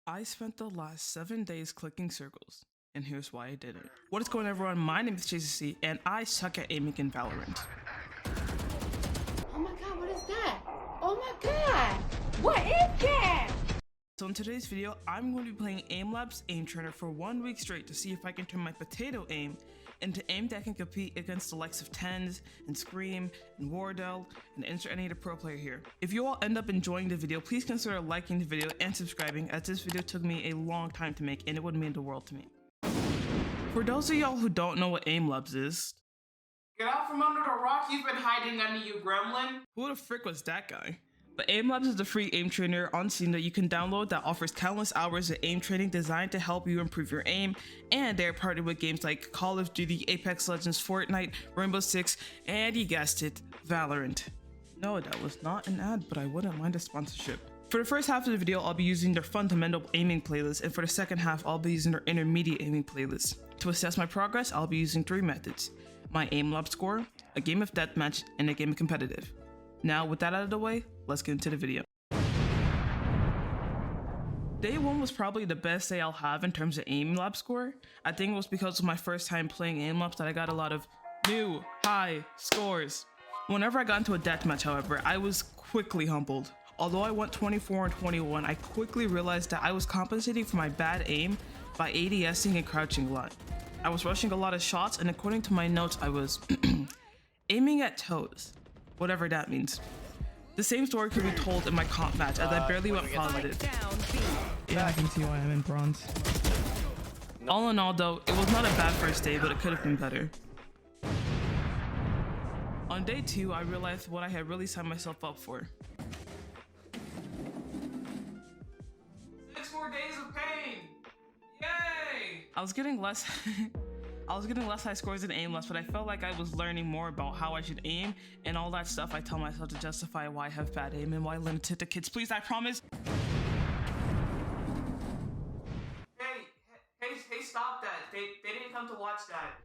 I spent the last 7 days clicking circles, and here's why I did it. What is going on, everyone? My name is ChaseEC, and I suck at aiming in Valorant. Oh my god, what is that? Oh my god! What is that? So in today's video, I'm going to be playing aiMLabs Aim Trainer for 1 week straight to see if I can turn my potato aim into aim that can compete against the likes of TENZ and Scream and Wardell and insert any other pro player here. If you all end up enjoying the video, please consider liking the video and subscribing, as this video took me a long time to make and it would mean the world to me. For those of y'all who don't know what aiMLabs is, get out from under the rock you've been hiding under, you gremlin. Who the frick was that guy? But aiMLabs is a free aim trainer on Steam that you can download that offers countless hours of aim training designed to help you improve your aim, and they're partnered with games like Call of Duty, Apex Legends, Fortnite, Rainbow Six, and you guessed it, Valorant. No, that was not an ad, but I wouldn't mind a sponsorship. For the first half of the video, I'll be using their fundamental aiming playlist, and for the second half, I'll be using their intermediate aiming playlist. To assess my progress, I'll be using 3 methods: my aiMLab score, a game of deathmatch, and a game of competitive. Now, with that out of the way, let's get into the video. Day 1 was probably the best day I'll have in terms of aiMLab score. I think it was because of my first time playing aiMLabs that I got a lot of new high scores. Whenever I got into a deathmatch, however, I was quickly humbled. Although I went 24 and 21, I quickly realized that I was compensating for my bad aim by ADSing and crouching a lot. I was rushing a lot of shots, and according to my notes, I was aiming at toes. Whatever that means. The same story could be told in my comp match, as I barely went positive. Yeah, I can see why I'm in bronze. All in all though, it was not a bad first day, but it could have been better. On day 2, I realized what I had really signed myself up for. 6 more days of pain! Yay! I was getting less high scores in aiMLabs, but I felt like I was learning more about how I should aim and all that stuff I tell myself to justify why I have bad aim and why I limited to kids. Please, I promise. Hey, stop that. They didn't come to watch that.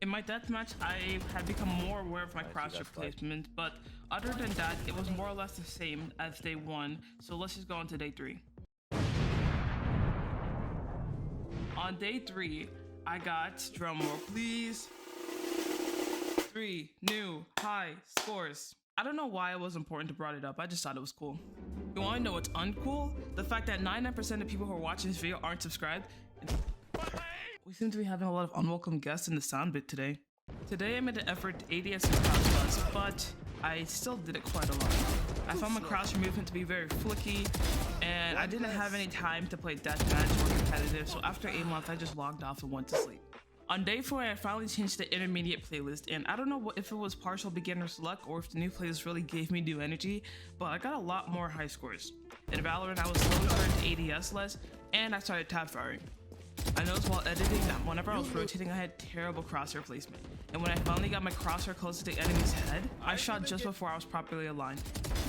In my deathmatch, I had become more aware of my crosshair placement, but other than that, it was more or less the same as day 1, so let's just go on to day 3. On day 3, I got, drumroll please, 3 new high scores. I don't know why it was important to bring it up, I just thought it was cool. You wanna know what's uncool? The fact that 99% of people who are watching this video aren't subscribed. We seem to be having a lot of unwelcome guests in the sound bit today. Today I made an effort to ADS and crouch buzz, but I still did it quite a lot. I found my crouch movement to be very flicky, and I didn't have any time to play deathmatch or competitive, so after aiMLabs I just logged off and went to sleep. On day 4, I finally changed the intermediate playlist, and I don't know if it was partial beginner's luck or if the new playlist really gave me new energy, but I got a lot more high scores. In Valorant, I was slowly starting to ADS less, and I started tap firing. I noticed while editing that whenever I was rotating, I had terrible crosshair placement. And when I finally got my crosshair close to the enemy's head, I shot just before I was properly aligned.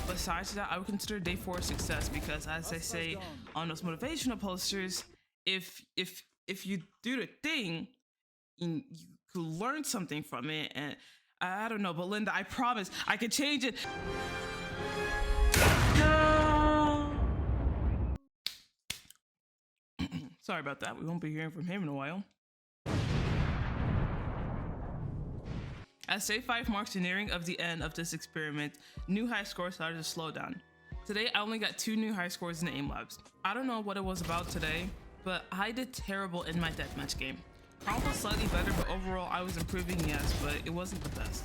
Besides that, I would consider day 4 a success because, as they say on those motivational posters, if you do the thing, you could learn something from it. And I don't know, but Linda, I promise I could change it. Sorry about that. We won't be hearing from him in a while. As day 5 marks the nearing of the end of this experiment, new high scores started to slow down. Today, I only got 2 new high scores in the aiMLabs. I don't know what it was about today, but I did terrible in my deathmatch game. Comp was slightly better, but overall I was improving, yes, but it wasn't the best.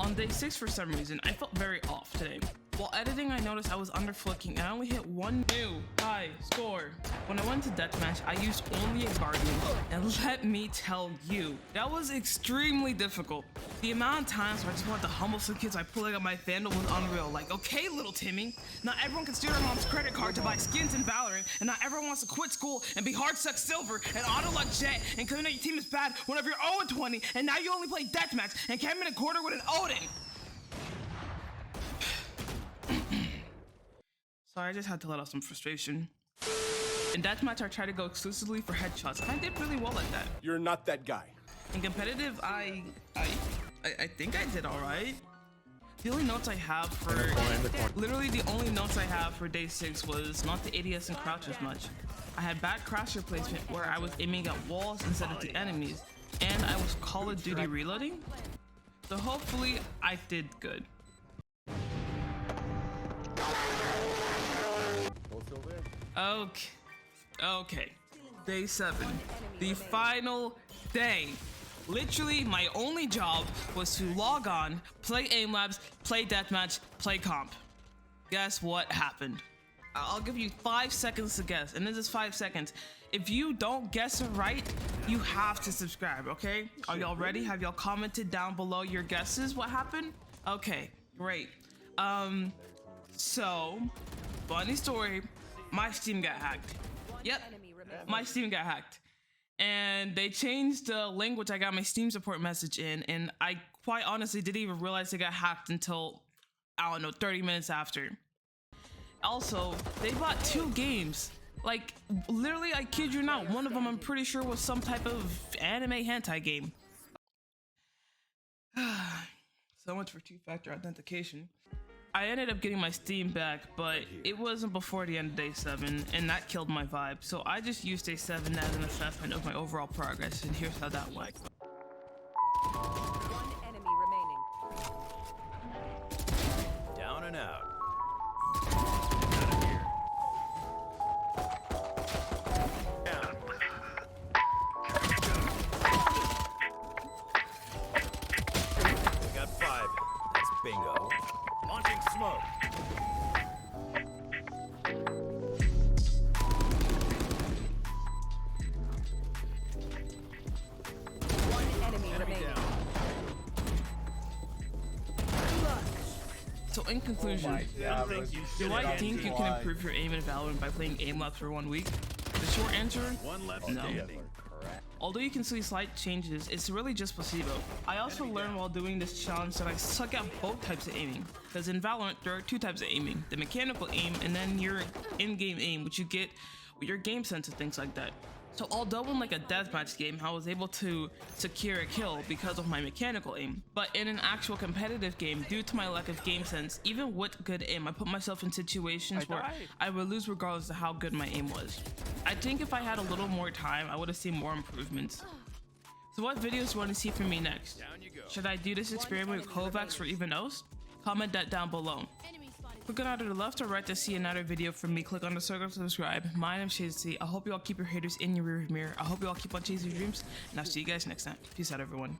On day 6, for some reason, I felt very off today. While editing, I noticed I was under flicking and I only hit 1 new high score. When I went to deathmatch, I used only a guardian, and let me tell you, that was extremely difficult. The amount of times where I just wanted to humble some kids by pulling out my Vandal was unreal. Like, okay, little Timmy, not everyone can steal their mom's credit card to buy skins in Valorant, and not everyone wants to quit school and be hard suck silver and auto luck jet and claim that your team is bad whenever you're 0-20, and now you only play deathmatch and came in a quarter with an Odin. Sorry, I just had to let out some frustration. In deathmatch, I tried to go exclusively for headshots, and I did really well at that. You're not that guy. In competitive, I think I did all right. The only notes I have for literally the only notes I have for day 6 was not to ADS and crouch as much. I had bad crouch placement where I was aiming at walls instead of the enemies, and I was Call of Duty reloading. So hopefully I did good. Okay. Day 7, the final day. Literally, my only job was to log on, play AimLabs, play deathmatch, play comp. Guess what happened? I'll give you 5 seconds to guess, and this is 5 seconds. If you don't guess it right, you have to subscribe, okay? Are y'all ready? Have y'all commented down below your guesses what happened? Okay, great. So, funny story, my Steam got hacked. Yep, my Steam got hacked. And they changed the language I got my Steam support message in, and I quite honestly didn't even realize it got hacked until, I don't know, 30 minutes after. Also, they bought 2 games. Like, literally, I kid you not, one of them I'm pretty sure was some type of anime hentai game. So much for 2-factor authentication. I ended up getting my Steam back, but it wasn't before the end of day 7, and that killed my vibe. So I just used day 7 as an assessment of my overall progress, and here's how that went. One enemy remaining. Down and out. Down. We got 5. That's bingo. Launching smoke. One enemy remaining. Down. So in conclusion, do I think you can improve your aim in Valorant by playing AimLabs for 1 week? The short answer, One left no. standing. Although you can see slight changes, it's really just placebo. I also learned while doing this challenge that I suck at both types of aiming. Because in Valorant, there are 2 types of aiming. The mechanical aim, and then your in-game aim, which you get with your game sense and things like that. So although in like a deathmatch game, I was able to secure a kill because of my mechanical aim. But in an actual competitive game, due to my lack of game sense, even with good aim, I put myself in situations where I would lose regardless of how good my aim was. I think if I had a little more time, I would have seen more improvements. So what videos do you want to see from me next? Should I do this experiment with Kovacs or even else? Comment that down below. Click on either the left or right to see another video from me. Click on the circle to subscribe. My name is ChaseEC. I hope you all keep your haters in your rearview mirror. I hope you all keep on chasing your dreams, and I'll see you guys next time. Peace out, everyone.